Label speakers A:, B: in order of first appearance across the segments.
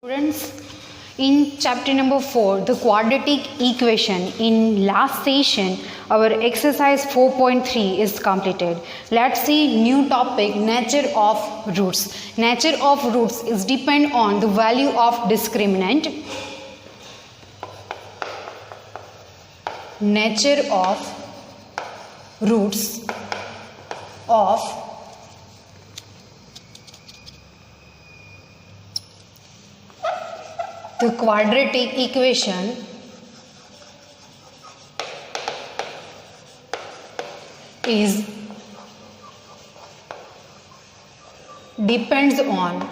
A: Students, in chapter number 4, the quadratic equation, in last session, our exercise 4.3 is completed. Let's see new topic, nature of roots. Nature of roots is depend on the value of discriminant. Nature of roots of the quadratic equation is depends on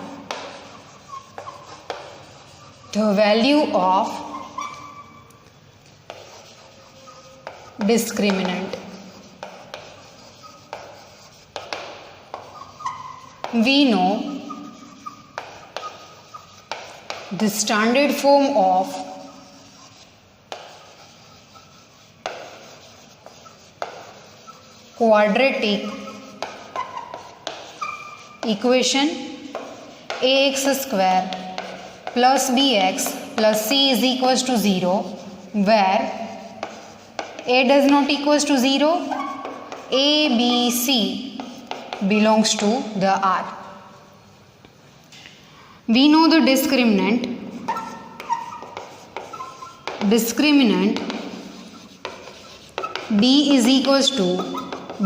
A: the value of discriminant. We know the standard form of quadratic equation ax square plus bx plus c is equals to 0, where a does not equals to 0, a, b, c belongs to the R. We know the discriminant d is equals to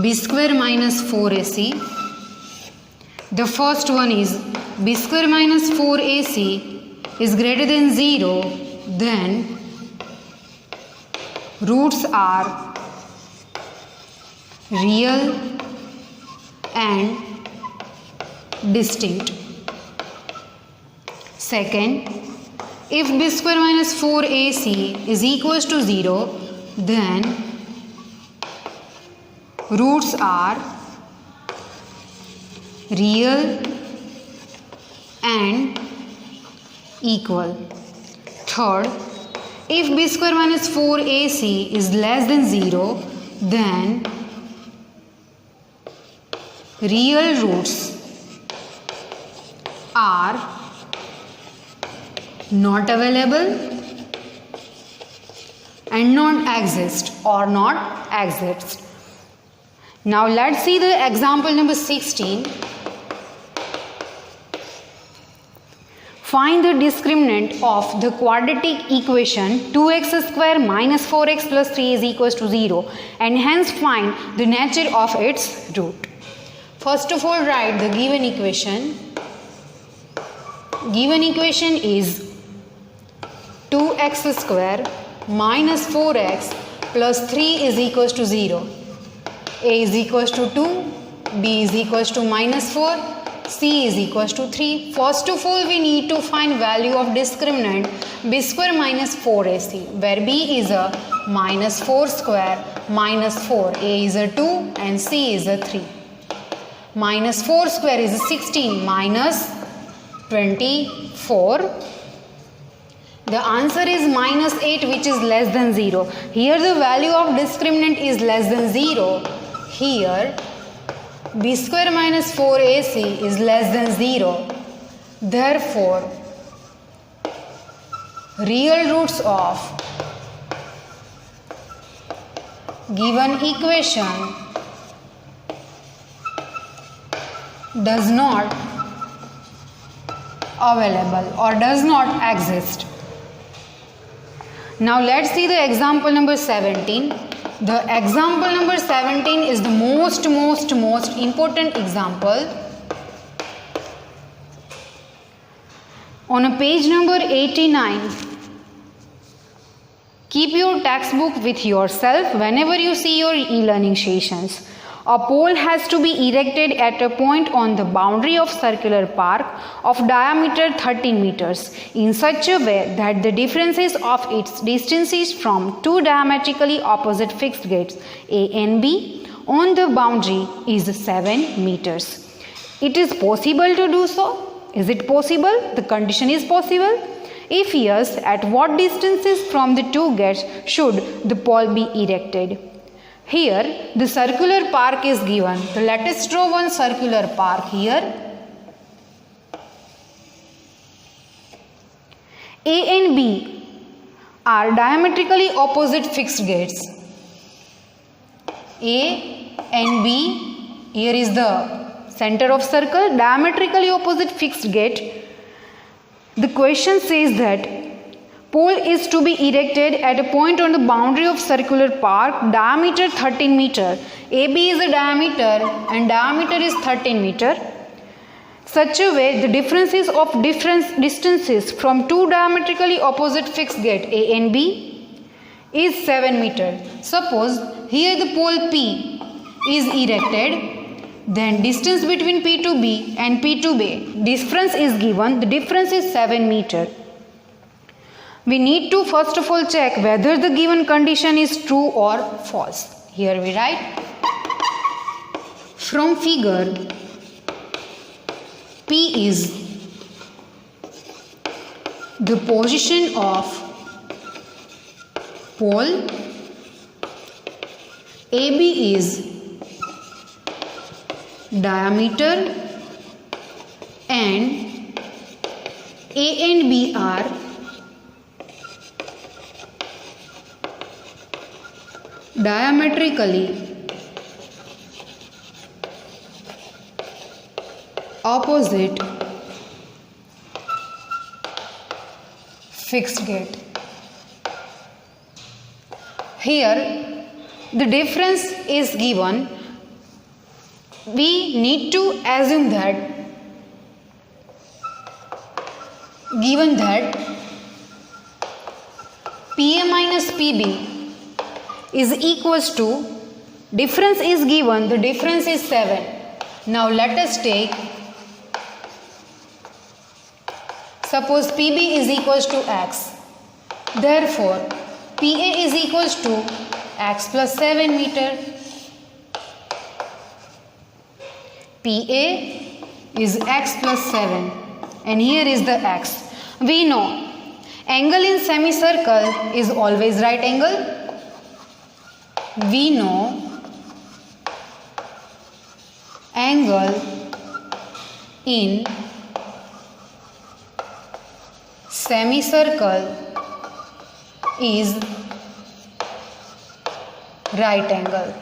A: b square minus 4ac. The first one is b square minus 4ac is greater than 0, then roots are real and distinct. Second, if b square minus 4ac is equals to 0, then roots are real and equal. Third, if b square minus 4ac is less than 0, then real roots are not available and not exist or not exist. Now let's see the example number 16. Find the discriminant of the quadratic equation 2x square minus 4x plus 3 is equals to 0, and hence find the nature of its root. First of all, write the given equation. Given equation is 2x square minus 4x plus 3 is equals to 0. A is equals to 2, B is equals to minus 4, C is equals to 3. First of all, we need to find value of discriminant b square minus 4ac, where b is a minus 4 square minus 4, A is a 2 and C is a 3. Minus 4 square is 16 minus 24. The answer is minus 8, which is less than 0. Here the value of discriminant is less than 0. Here b square minus 4ac is less than 0. Therefore, real roots of given equation does not available or does not exist. Now let's see the example number 17. The example number 17 is the most important example. On a page number 89, keep your textbook with yourself whenever you see your e-learning sessions. A pole has to be erected at a point on the boundary of circular park of diameter 13 meters in such a way that the differences of its distances from two diametrically opposite fixed gates A and B on the boundary is 7 meters. It is possible to do so? Is it possible? The condition is possible. If yes, at what distances from the two gates should the pole be erected? Here the circular park is given. So let us draw one circular park here. A and B are diametrically opposite fixed gates. A and B, here is the center of circle, diametrically opposite fixed gate. The question says that pole is to be erected at a point on the boundary of circular park, diameter 13 meter. AB is a diameter and diameter is 13 meter. Such a way the differences of distances from two diametrically opposite fixed gate A and B is 7 meter. Suppose here the pole P is erected, then distance between P to B and P to B difference is given, the difference is 7 meter. We need to first of all check whether the given condition is true or false. Here we write, from figure, P is the position of pole, AB is diameter, and A and B are diametrically opposite fixed gate. Here the difference is given. We need to assume that given that PA minus PB is equals to, difference is given, the difference is 7. Now let us take, suppose PB is equals to x. Therefore, PA is equals to x plus 7 meter. PA is x plus 7 and here is the x. We know angle in semicircle is always right angle. We know angle in semicircle is right angle.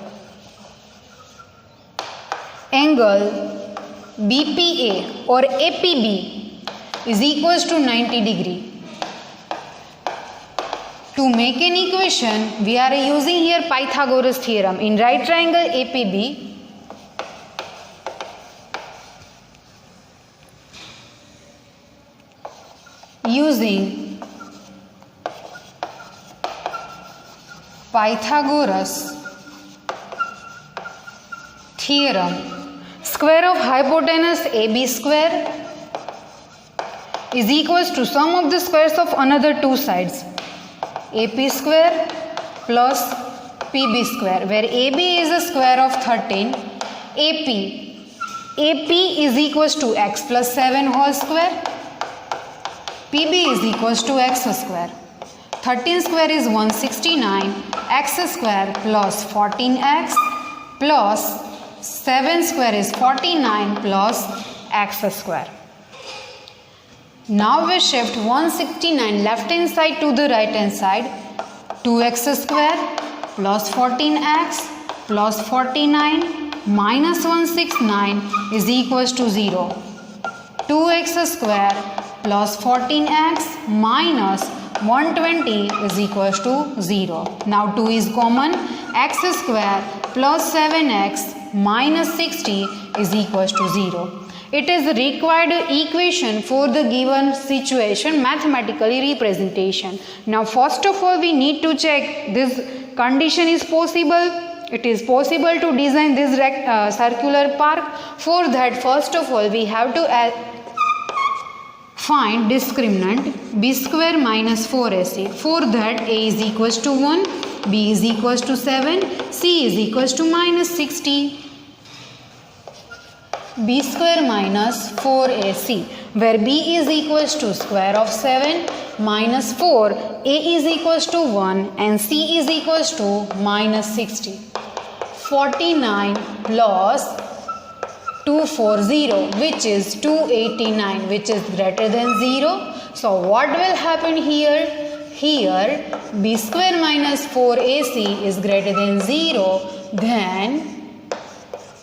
A: Angle BPA or APB is equals to 90 degree. To make an equation, we are using here Pythagoras theorem. In right triangle APB, using Pythagoras theorem, square of hypotenuse AB square is equals to sum of the squares of another two sides, AP square plus PB square, where AB is a square of 13, AP is equals to x plus 7 whole square, PB is equals to x square. 13 square is 169, x square plus 14x plus 7 square is 49 plus x square. Now we shift 169 left hand side to the right hand side. 2x square plus 14x plus 49 minus 169 is equals to 0. 2x square plus 14x minus 120 is equals to 0. Now 2 is common. X square plus 7x minus 60 is equals to 0. It is the required equation for the given situation, mathematically representation. Now first of all we need to check this condition is possible. It is possible to design this circular park. For that first of all we have to find discriminant b square minus 4ac. For that a is equals to 1, b is equals to 7, c is equals to minus 60. b square minus 4ac, where b is equals to square of 7 minus 4, a is equals to 1 and c is equals to minus 60. 49 plus 240 which is 289 which is greater than 0. So what will happen here? Here b square minus 4ac is greater than 0, then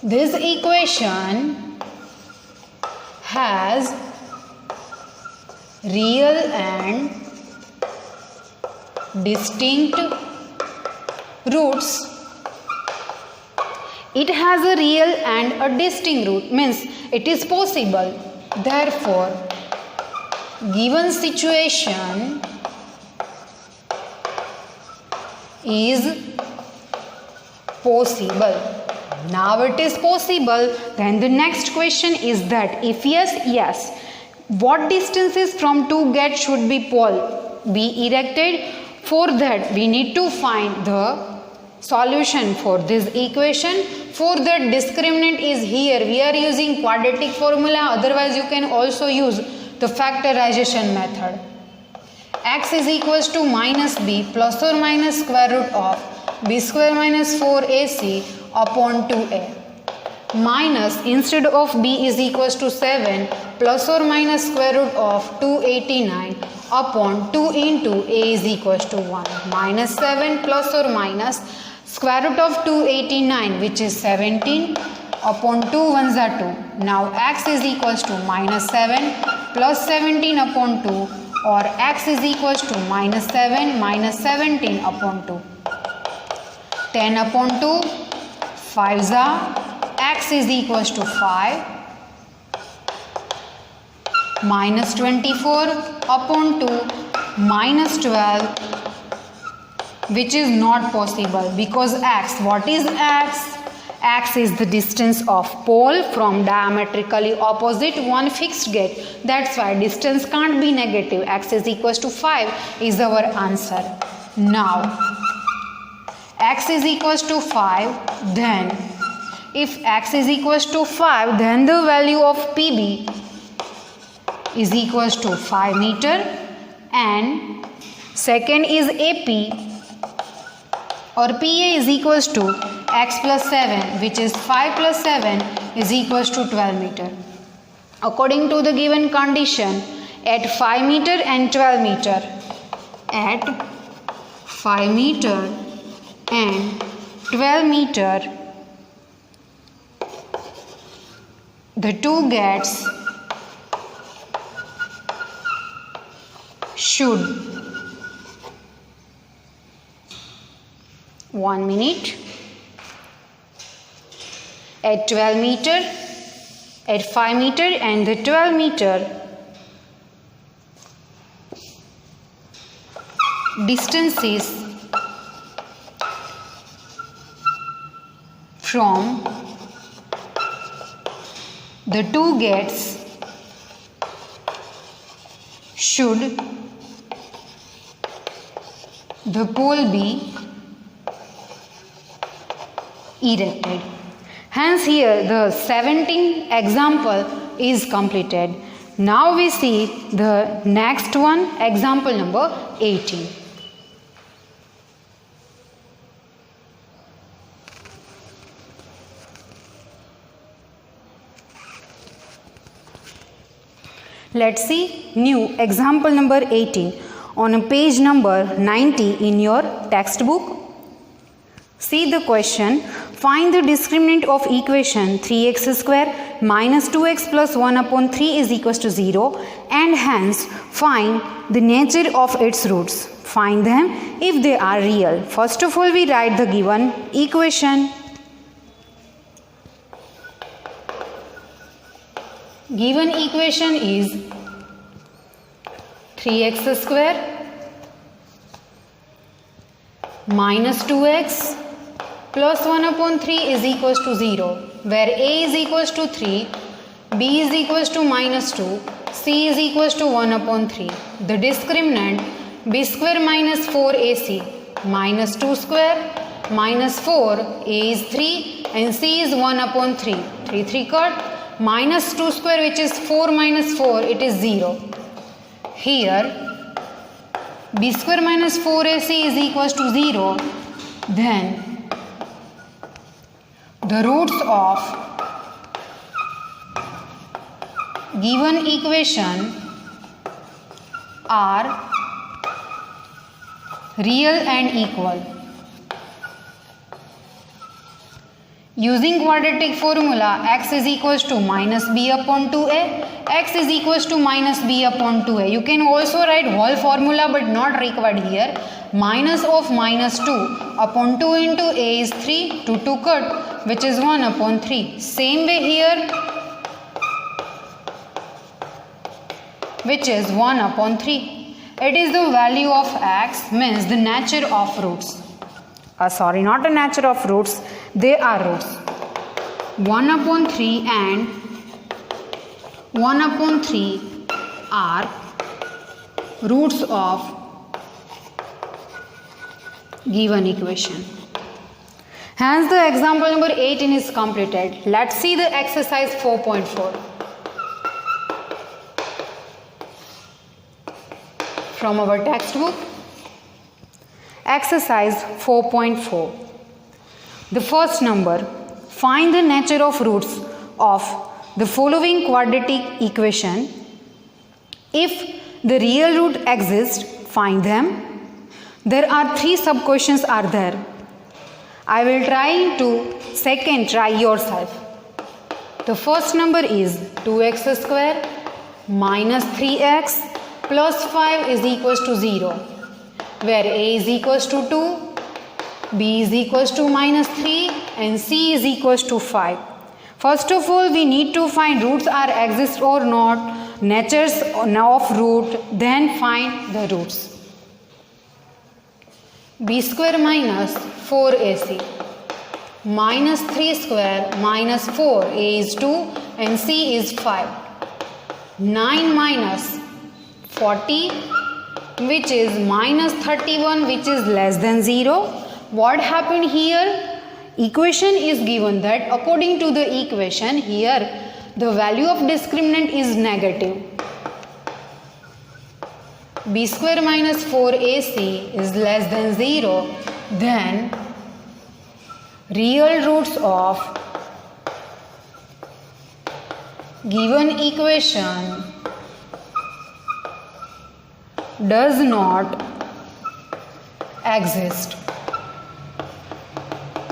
A: this equation has real and distinct roots. It has a real and a distinct root, means it is possible. Therefore, given situation is possible. Now it is possible. Then the next question is that if yes, what distances from two gates should be erected? For that we need to find the solution for this equation. For that discriminant is here. We are using quadratic formula. Otherwise you can also use the factorization method. X is equals to minus b plus or minus square root of b square minus 4ac upon 2a. Minus, instead of b is equals to 7 plus or minus square root of 289 upon 2 into a is equals to 1. Minus 7 plus or minus square root of 289, which is 17, upon 2 ones are 2. Now x is equals to minus 7 plus 17 upon 2, or x is equals to minus 7 minus 17 upon 2. 10 upon 2, 5s are, x is equals to 5, minus 24 upon 2, minus 12, which is not possible because x, what is x? X is the distance of pole from diametrically opposite one fixed gate. That's why distance can't be negative. X is equals to 5 is our answer. Now, x is equals to 5, then if x is equals to 5, then the value of PB is equals to 5 meter, and second is AP or PA is equals to x plus 7, which is 5 plus 7 is equals to 12 meter. According to the given condition, at 5 meter and 12 meter, at 5 meter and 12 meter, the two gates should, 1 minute, at 12 meter, at 5 meter and the 12 meter, distances from the two gates should the pole be erected. Hence here the 17th example is completed. Now we see the next one, example number 18. Let's see new example number 18 on page number 90 in your textbook. See the question. Find the discriminant of equation 3x square minus 2x plus 1 upon 3 is equals to 0, and hence find the nature of its roots. Find them if they are real. First of all, we write the given equation. Given equation is 3x square minus 2x plus 1 upon 3 is equals to 0, where a is equals to 3, b is equals to minus 2, c is equals to 1 upon 3. The discriminant b square minus 4ac minus 2 square minus 4, a is 3 and c is 1 upon 3. 3 cut, minus 2 square, which is 4 minus 4, it is 0. Here b square minus 4ac is equals to 0, then the roots of given equation are real and equal. Using quadratic formula, x is equals to minus b upon 2a, x is equals to minus b upon 2a. You can also write whole formula but not required here. Minus of minus 2 upon 2 into a is 3, 2 cut, which is 1 upon 3. Same way here, which is 1 upon 3. It is the value of x, means the nature of roots. Sorry, not the nature of roots, they are roots. 1 upon 3 and 1 upon 3 are roots of given equation. Hence the example number 18 is completed. Let's see the exercise 4.4. From our textbook. Exercise 4.4. The first number, find the nature of roots of the following quadratic equation. If the real root exists, find them. There are 3 sub questions are there. I will try to second try yourself. The first number is 2x square minus 3x plus 5 is equals to 0. Where a is equals to 2, b is equals to minus 3 and c is equals to 5. First of all, we need to find roots are exist or not, natures of root, then find the roots. b square minus 4ac minus 3 square minus 4, a is 2 and c is 5. 9 minus 40, which is minus 31, which is less than 0. What happened here? Equation is given that according to the equation here the value of discriminant is negative. b square minus 4ac is less than 0. Then real roots of given equation does not exist.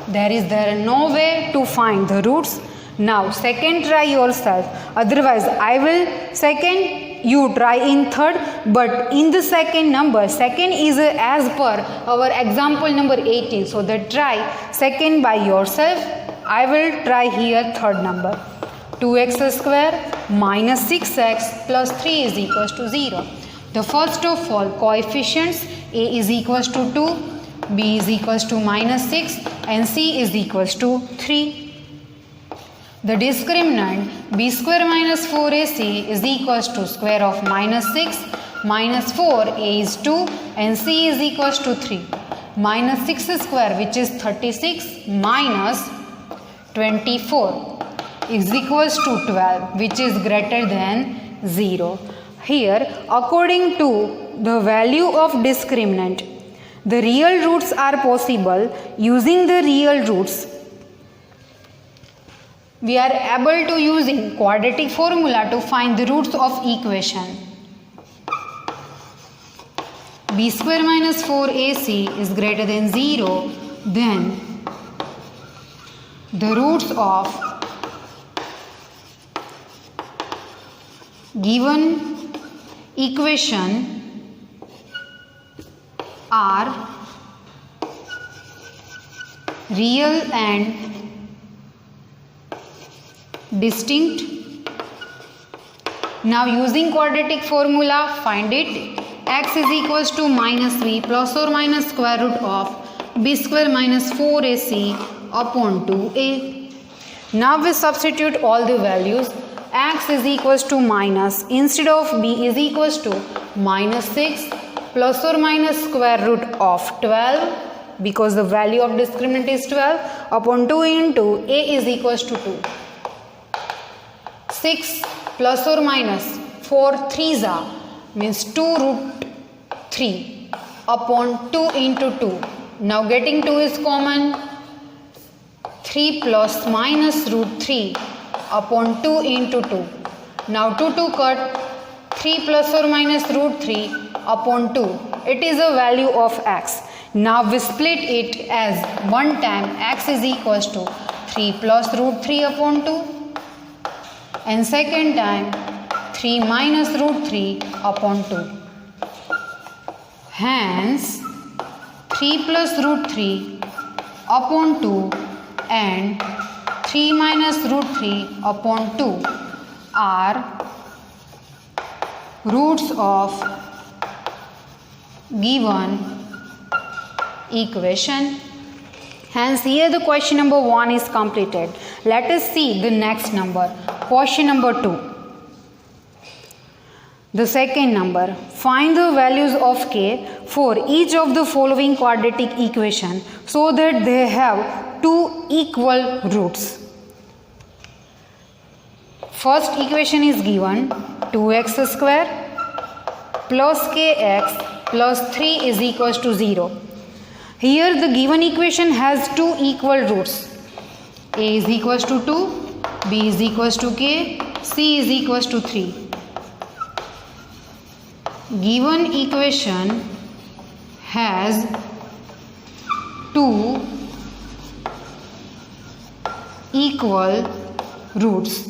A: There is no way to find the roots. Now second try yourself, otherwise I will second, you try in third, but in the second number, second is as per our example number 18, so that try second by yourself. I will try here third number. 2x square minus 6x plus 3 is equals to 0. The first of all coefficients, a is equals to 2, b is equals to minus 6 and c is equals to 3. The discriminant b square minus 4ac is equals to square of minus 6 minus 4, a is 2 and c is equals to 3. Minus 6 square, which is 36, minus 24 is equals to 12, which is greater than 0. Here, according to the value of discriminant, the real roots are possible. Using the real roots, we are able to using quadratic formula to find the roots of equation. b square minus 4ac is greater than 0, then the roots of given equation are real and distinct. Now using quadratic formula, find it. X is equals to minus v plus or minus square root of b square minus 4ac upon 2a. Now we substitute all the values. X is equals to minus, instead of b is equals to minus 6 plus or minus square root of 12, because the value of discriminant is 12, upon 2 into a is equals to 2. 6 plus or minus 4 3s are means 2 root 3 upon 2 into 2. Now getting 2 is common. 3 plus minus root 3 upon 2 into 2. Now 2 cut, 3 plus or minus root 3 upon 2. It is a value of x. Now we split it as one time x is equals to 3 plus root 3 upon 2 and second time 3 minus root 3 upon 2. Hence 3 plus root 3 upon 2 and 3 minus root 3 upon 2 are roots of given equation. Hence here the question number 1 is completed. Let us see the next number. Question number 2. The second number. Find the values of k for each of the following quadratic equation so that they have two equal roots. First equation is given 2x square plus kx plus 3 is equals to 0. Here the given equation has two equal roots. A is equals to 2, b is equals to k, c is equals to 3. Given equation has two equal roots.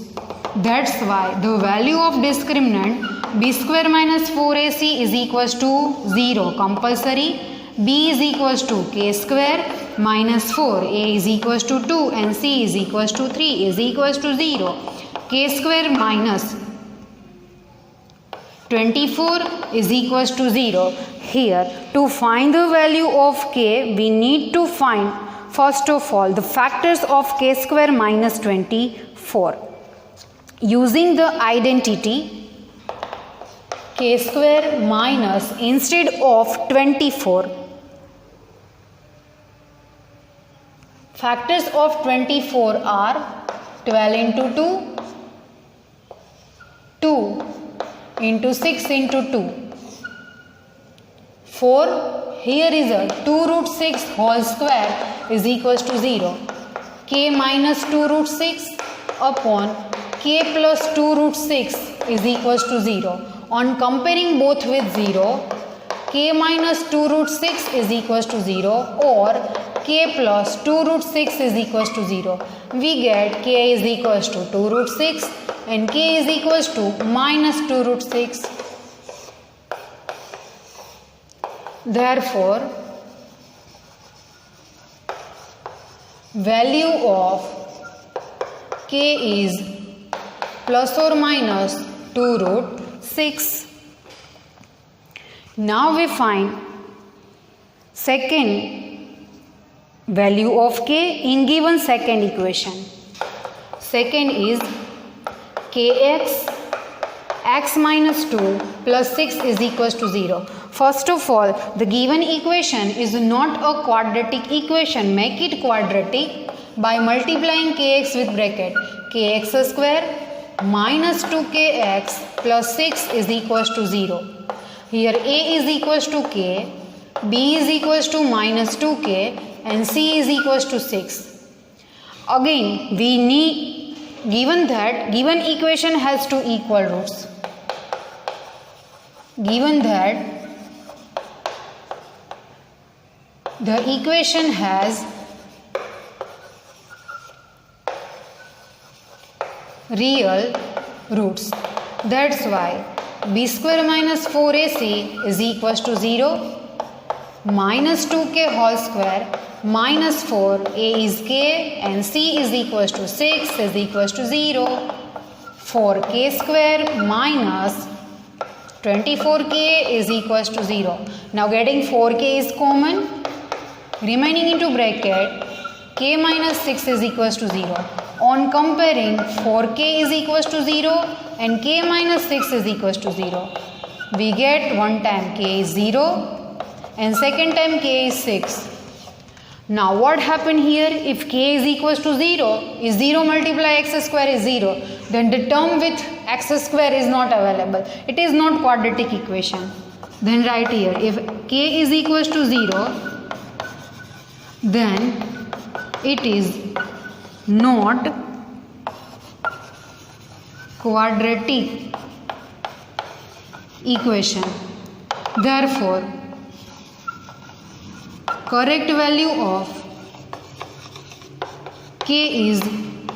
A: That's why the value of discriminant b square minus 4ac is equals to 0 compulsory, b is equals to k square minus 4, a is equals to 2 and c is equals to 3 is equals to 0. K square minus 24 is equals to 0. Here to find the value of k we need to find first of all the factors of k square minus 24. Using the identity k square minus instead of 24. Factors of 24 are 12 into 2, 2 into 6 into 2. 4. Here is a 2 root 6 whole square is equals to 0. K minus 2 root 6 upon k plus 2 root 6 is equals to 0. On comparing both with 0, k minus 2 root 6 is equals to 0 or k plus 2 root 6 is equals to 0. We get k is equals to 2 root 6 and k is equals to minus 2 root 6. Therefore, value of k is plus or minus 2 root 6. Now we find second value of k in given second equation. Second is kx x minus 2 plus 6 is equals to 0. First of all, the given equation is not a quadratic equation. Make it quadratic by multiplying kx with bracket. Kx square minus 2kx plus 6 is equals to 0. Here a is equals to k, b is equals to minus 2k and c is equals to 6. Again, we need, given that given equation has two equal roots. Given that the equation has real roots. That's why b square minus 4ac is equals to 0, minus 2k whole square minus 4, a is k and c is equals to 6 is equals to 0. 4k square minus 24k is equals to 0. Now getting 4k is common, remaining into bracket k minus 6 is equals to 0. On comparing 4k is equals to 0 and k minus 6 is equals to 0. We get one time k is 0 and second time k is 6. Now what happened here? If k is equals to 0, is 0 multiply x square is 0, then the term with x square is not available. It is not quadratic equation. Then write here, if k is equals to 0, then it is not quadratic equation. Therefore, correct value of k is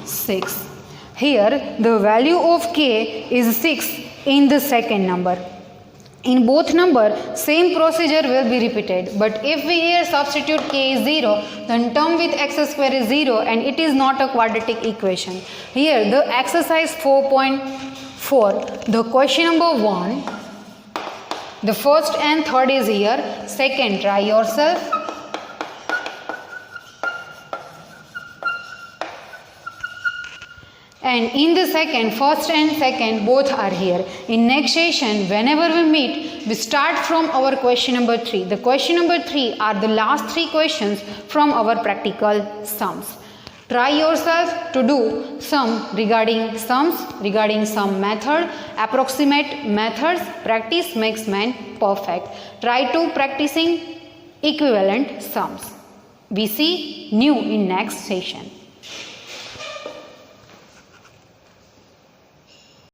A: 6. Here the value of k is 6 in the second number. In both number, same procedure will be repeated. But if we here substitute k is 0, then term with x square is 0 and it is not a quadratic equation. Here the exercise 4.4, the question number 1, the first and third is here, second try yourself. And in the second, first and second both are here. In next session, whenever we meet, we start from our question number 3. The question number 3 are the last 3 questions from our practical sums. Try yourself to do sum regarding sums, regarding sum method, approximate methods. Practice makes man perfect. Try to practicing equivalent sums. We see new in next session.